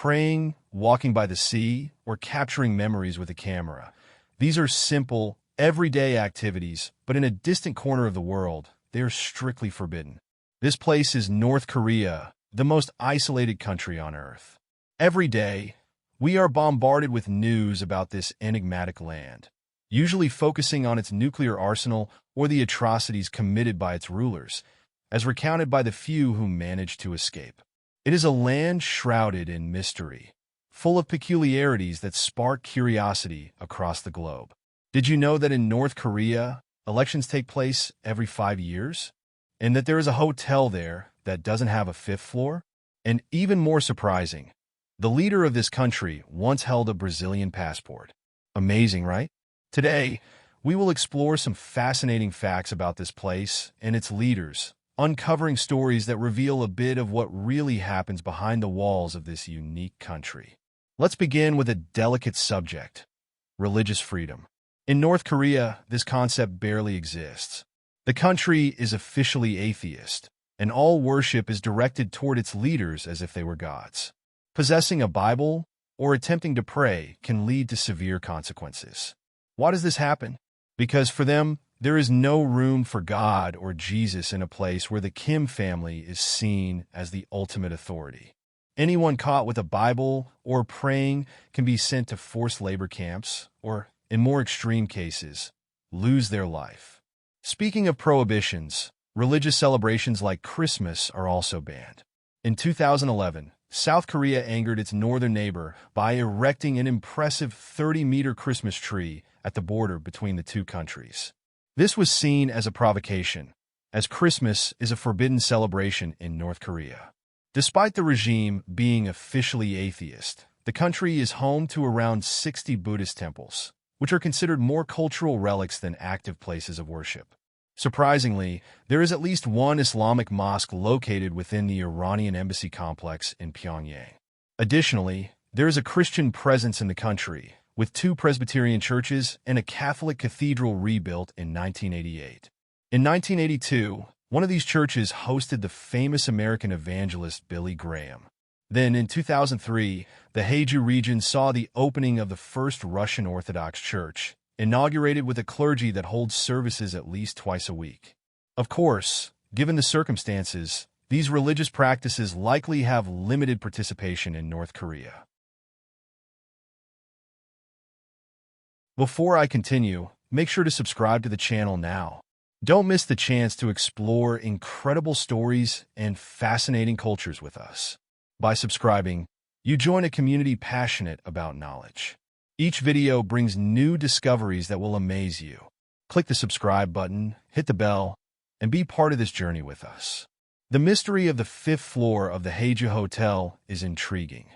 praying, walking by the sea, or capturing memories with a camera. These are simple, everyday activities, but in a distant corner of the world, they are strictly forbidden. This place is North Korea, the most isolated country on Earth. Every day, we are bombarded with news about this enigmatic land, usually focusing on its nuclear arsenal or the atrocities committed by its rulers, as recounted by the few who managed to escape. It is a land shrouded in mystery, full of peculiarities that spark curiosity across the globe. Did you know that in North Korea, elections take place every 5 years? And that there is a hotel there that doesn't have a fifth floor? And even more surprising, the leader of this country once held a Brazilian passport. Amazing, right? Today, we will explore some fascinating facts about this place and its leaders, uncovering stories that reveal a bit of what really happens behind the walls of this unique country. Let's begin with a delicate subject: religious freedom. In North Korea, this concept barely exists. The country is officially atheist, and all worship is directed toward its leaders as if they were gods. Possessing a Bible or attempting to pray can lead to severe consequences. Why does this happen? Because for them, there is no room for God or Jesus in a place where the Kim family is seen as the ultimate authority. Anyone caught with a Bible or praying can be sent to forced labor camps or, in more extreme cases, lose their life. Speaking of prohibitions, religious celebrations like Christmas are also banned. In 2011, South Korea angered its northern neighbor by erecting an impressive 30-meter Christmas tree at the border between the two countries. This was seen as a provocation, as Christmas is a forbidden celebration in North Korea. Despite the regime being officially atheist, the country is home to around 60 Buddhist temples, which are considered more cultural relics than active places of worship. Surprisingly, there is at least one Islamic mosque located within the Iranian embassy complex in Pyongyang. Additionally, there is a Christian presence in the country, with 2 Presbyterian churches and a Catholic cathedral rebuilt in 1988. In 1982, one of these churches hosted the famous American evangelist Billy Graham. Then, in 2003, the Haeju region saw the opening of the first Russian Orthodox Church, inaugurated with a clergy that holds services at least twice a week. Of course, given the circumstances, these religious practices likely have limited participation in North Korea. Before I continue, make sure to subscribe to the channel now. Don't miss the chance to explore incredible stories and fascinating cultures with us. By subscribing, you join a community passionate about knowledge. Each video brings new discoveries that will amaze you. Click the subscribe button, hit the bell, and be part of this journey with us. The mystery of the 5th floor of the Haeju Hotel is intriguing.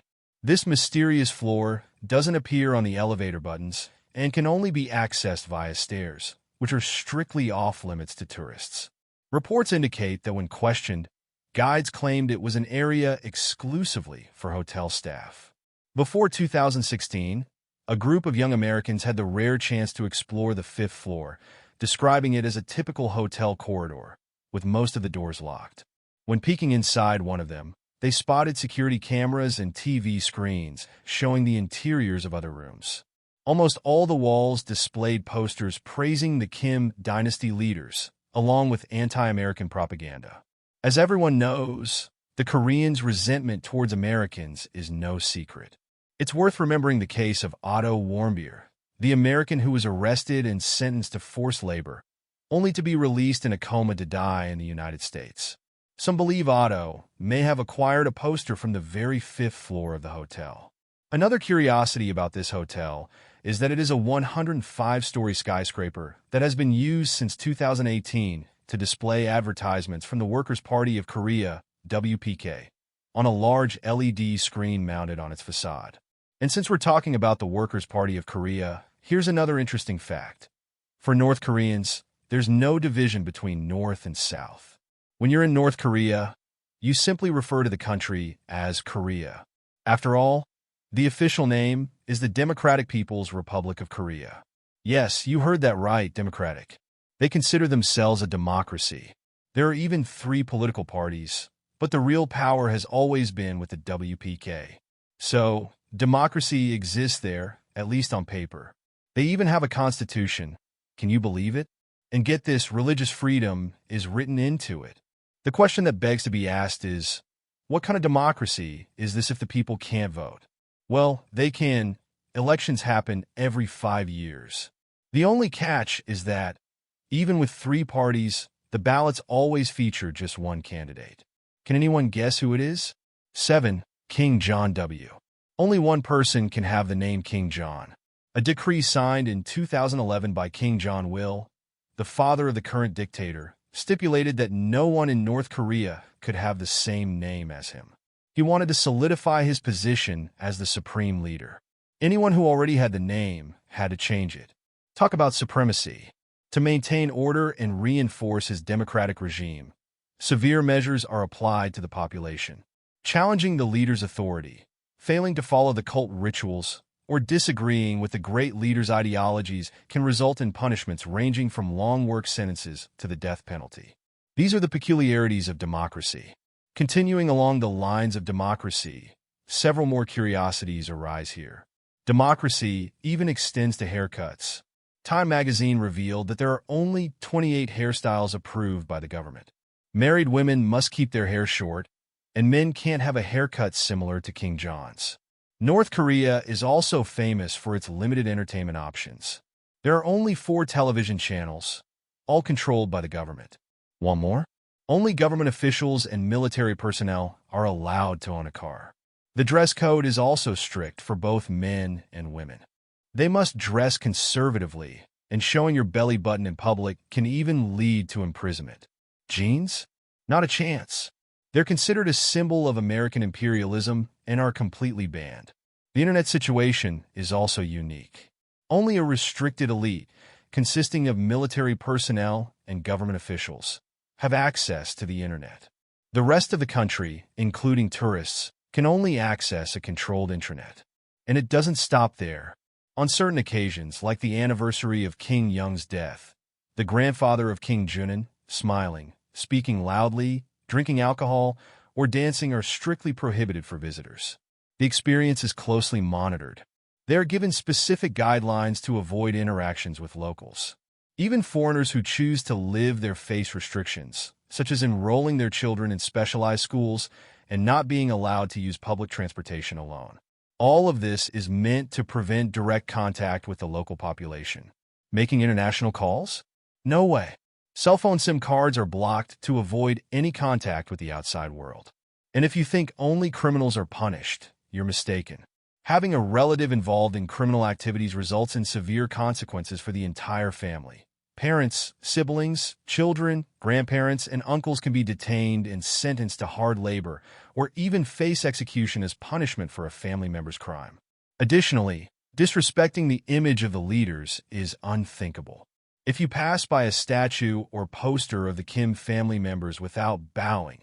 This mysterious floor doesn't appear on the elevator buttons and can only be accessed via stairs, which are strictly off-limits to tourists. Reports indicate that when questioned, guides claimed it was an area exclusively for hotel staff. Before 2016, a group of young Americans had the rare chance to explore the 5th floor, describing it as a typical hotel corridor, with most of the doors locked. When peeking inside one of them, they spotted security cameras and TV screens showing the interiors of other rooms. Almost all the walls displayed posters praising the Kim dynasty leaders, along with anti-American propaganda. As everyone knows, the Koreans' resentment towards Americans is no secret. It's worth remembering the case of Otto Warmbier, the American who was arrested and sentenced to forced labor, only to be released in a coma to die in the United States. Some believe Otto may have acquired a poster from the very 5th floor of the hotel. Another curiosity about this hotel is that it is a 105-story skyscraper that has been used since 2018 to display advertisements from the Workers' Party of Korea, WPK, on a large LED screen mounted on its facade. And since we're talking about the Workers' Party of Korea, here's another interesting fact. For North Koreans, there's no division between North and South. When you're in North Korea, you simply refer to the country as Korea. After all, the official name is the Democratic People's Republic of Korea. Yes, you heard that right, democratic. They consider themselves a democracy. There are even 3 political parties, but the real power has always been with the WPK. So, democracy exists there, at least on paper. They even have a constitution. Can you believe it? And get this, religious freedom is written into it. The question that begs to be asked is, what kind of democracy is this if the people can't vote? Well, they can. Elections happen every 5 years. The only catch is that, even with 3 parties, the ballots always feature just one candidate. Can anyone guess who it is? 7. King John W. Only one person can have the name King John. A decree signed in 2011 by King John Will, the father of the current dictator, stipulated that no one in North Korea could have the same name as him. He wanted to solidify his position as the supreme leader. Anyone who already had the name had to change it. Talk about supremacy. To maintain order and reinforce his democratic regime, severe measures are applied to the population. Challenging the leader's authority, failing to follow the cult rituals, or disagreeing with the great leader's ideologies can result in punishments ranging from long work sentences to the death penalty. These are the peculiarities of democracy. Continuing along the lines of democracy, several more curiosities arise here. Democracy even extends to haircuts. Time magazine revealed that there are only 28 hairstyles approved by the government. Married women must keep their hair short, and men can't have a haircut similar to King John's. North Korea is also famous for its limited entertainment options. There are only 4 television channels, all controlled by the government. One more? Only government officials and military personnel are allowed to own a car. The dress code is also strict for both men and women. They must dress conservatively, and showing your belly button in public can even lead to imprisonment. Jeans? Not a chance. They're considered a symbol of American imperialism and are completely banned. The internet situation is also unique. Only a restricted elite, consisting of military personnel and government officials, have access to the internet. The rest of the country, including tourists, can only access a controlled intranet. And it doesn't stop there. On certain occasions, like the anniversary of King Young's death, the grandfather of King Junin, smiling, speaking loudly, drinking alcohol, or dancing are strictly prohibited for visitors. The experience is closely monitored. They are given specific guidelines to avoid interactions with locals. Even foreigners who choose to live there face restrictions, such as enrolling their children in specialized schools and not being allowed to use public transportation alone. All of this is meant to prevent direct contact with the local population. Making international calls? No way. Cell phone SIM cards are blocked to avoid any contact with the outside world. And if you think only criminals are punished, you're mistaken. Having a relative involved in criminal activities results in severe consequences for the entire family. Parents, siblings, children, grandparents, and uncles can be detained and sentenced to hard labor, or even face execution as punishment for a family member's crime. Additionally, disrespecting the image of the leaders is unthinkable. If you pass by a statue or poster of the Kim family members without bowing,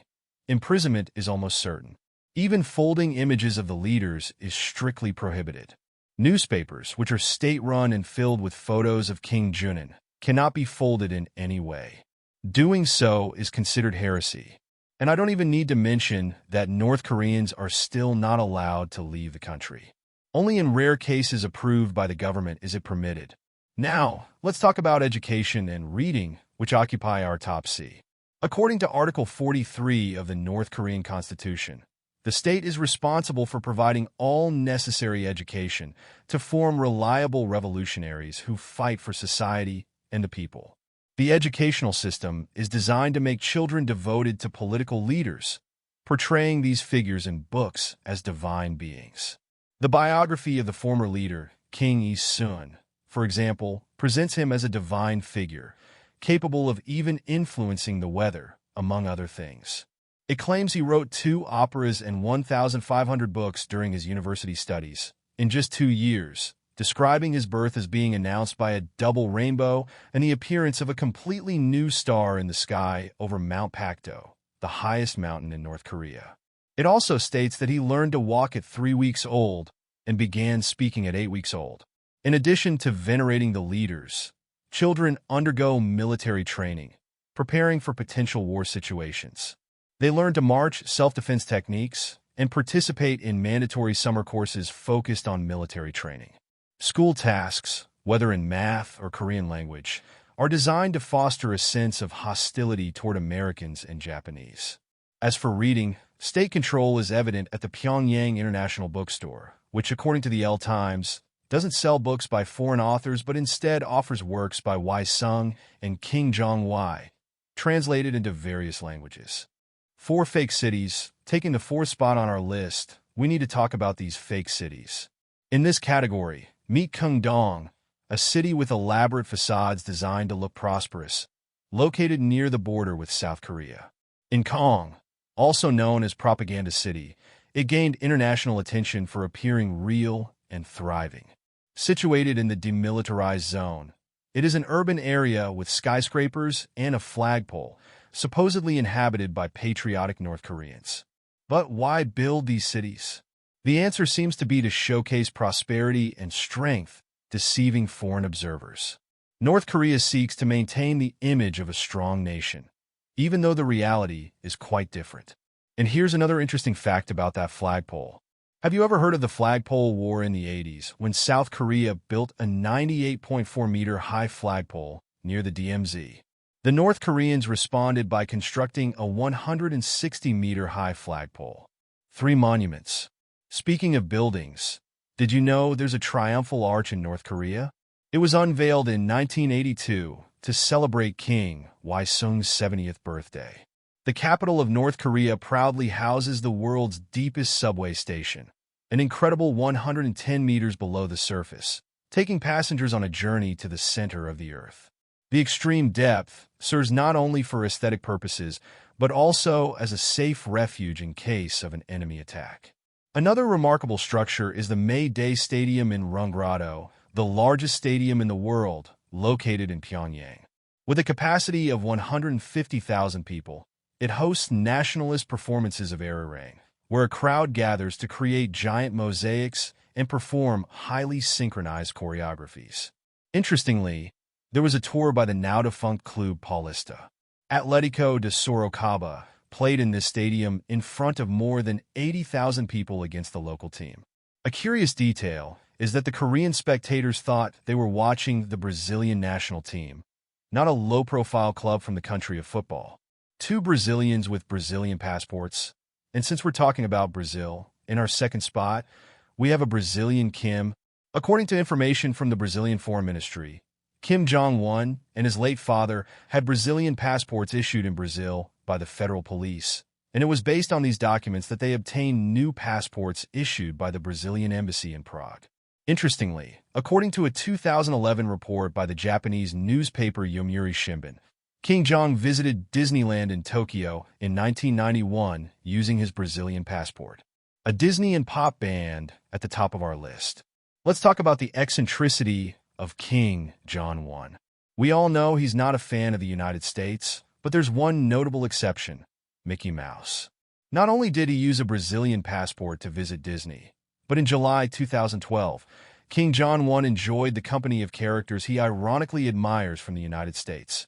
imprisonment is almost certain. Even folding images of the leaders is strictly prohibited. Newspapers, which are state-run and filled with photos of King Junin, cannot be folded in any way. Doing so is considered heresy. And I don't even need to mention that North Koreans are still not allowed to leave the country. Only in rare cases approved by the government is it permitted. Now, let's talk about education and reading, which occupy our top C. According to Article 43 of the North Korean Constitution, the state is responsible for providing all necessary education to form reliable revolutionaries who fight for society and the people. The educational system is designed to make children devoted to political leaders, portraying these figures in books as divine beings. The biography of the former leader, King Il-sung, for example, presents him as a divine figure, capable of even influencing the weather, among other things. It claims he wrote 2 operas and 1,500 books during his university studies, in just 2 years, describing his birth as being announced by a double rainbow and the appearance of a completely new star in the sky over Mount Pakdo, the highest mountain in North Korea. It also states that he learned to walk at 3 weeks old and began speaking at 8 weeks old. In addition to venerating the leaders, children undergo military training, preparing for potential war situations. They learn to march, self-defense techniques, and participate in mandatory summer courses focused on military training. School tasks, whether in math or Korean language, are designed to foster a sense of hostility toward Americans and Japanese. As for reading, state control is evident at the Pyongyang International Bookstore, which, according to the L Times, doesn't sell books by foreign authors but instead offers works by Wai Sung and King Jong-wai, translated into various languages. 4 fake cities. Taking the 4th spot on our list, we need to talk about these fake cities. In this category, meet Kungdong, a city with elaborate facades designed to look prosperous, located near the border with South Korea. In Kong, also known as Propaganda City, it gained international attention for appearing real and thriving. Situated in the demilitarized zone, it is an urban area with skyscrapers and a flagpole, supposedly inhabited by patriotic North Koreans. But why build these cities? The answer seems to be to showcase prosperity and strength, deceiving foreign observers. North Korea seeks to maintain the image of a strong nation, even though the reality is quite different. And here's another interesting fact about that flagpole. Have you ever heard of the flagpole war in the 80s, when South Korea built a 98.4-meter high flagpole near the DMZ? The North Koreans responded by constructing a 160-meter high flagpole. 3 monuments. Speaking of buildings, did you know there's a triumphal arch in North Korea? It was unveiled in 1982 to celebrate King Wai Sung's 70th birthday. The capital of North Korea proudly houses the world's deepest subway station, an incredible 110 meters below the surface, taking passengers on a journey to the center of the Earth. The extreme depth serves not only for aesthetic purposes, but also as a safe refuge in case of an enemy attack. Another remarkable structure is the May Day Stadium in Runggrado, the largest stadium in the world, located in Pyongyang. With a capacity of 150,000 people, it hosts nationalist performances of Arirang, where a crowd gathers to create giant mosaics and perform highly synchronized choreographies. Interestingly, there was a tour by the now-defunct Club Paulista. Atlético de Sorocaba played in this stadium in front of more than 80,000 people against the local team. A curious detail is that the Korean spectators thought they were watching the Brazilian national team, not a low-profile club from the country of football. 2 Brazilians with Brazilian passports. And since we're talking about Brazil, in our second spot, we have a Brazilian Kim. According to information from the Brazilian Foreign Ministry, Kim Jong-un and his late father had Brazilian passports issued in Brazil by the federal police, and it was based on these documents that they obtained new passports issued by the Brazilian embassy in Prague. Interestingly, according to a 2011 report by the Japanese newspaper Yomiuri Shimbun, King Jong visited Disneyland in Tokyo in 1991 using his Brazilian passport. A Disney and pop band at the top of our list. Let's talk about the eccentricity of King Jong-un. We all know he's not a fan of the United States, but there's one notable exception, Mickey Mouse. Not only did he use a Brazilian passport to visit Disney, but in July 2012, King Jong-un enjoyed the company of characters he ironically admires from the United States.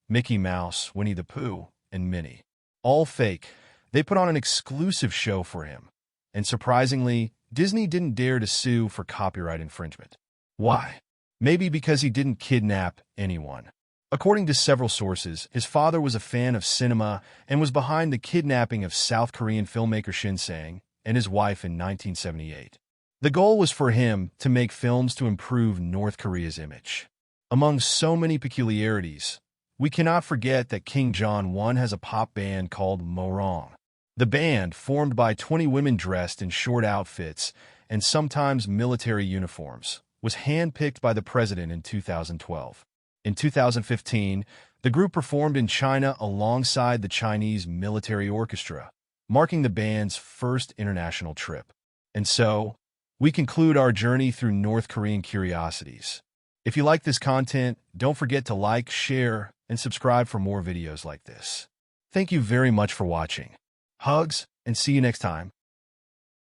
Mickey Mouse, Winnie the Pooh, and Minnie. All fake. They put on an exclusive show for him. And surprisingly, Disney didn't dare to sue for copyright infringement. Why? Maybe because he didn't kidnap anyone. According to several sources, his father was a fan of cinema and was behind the kidnapping of South Korean filmmaker Shin Sang and his wife in 1978. The goal was for him to make films to improve North Korea's image. Among so many peculiarities, we cannot forget that King Jong-un has a pop band called Morong. The band, formed by 20 women dressed in short outfits and sometimes military uniforms, was handpicked by the president in 2012. In 2015, the group performed in China alongside the Chinese military orchestra, marking the band's first international trip. And so, we conclude our journey through North Korean curiosities. If you like this content, don't forget to like, share, and subscribe for more videos like this. Thank you very much for watching. Hugs, and see you next time.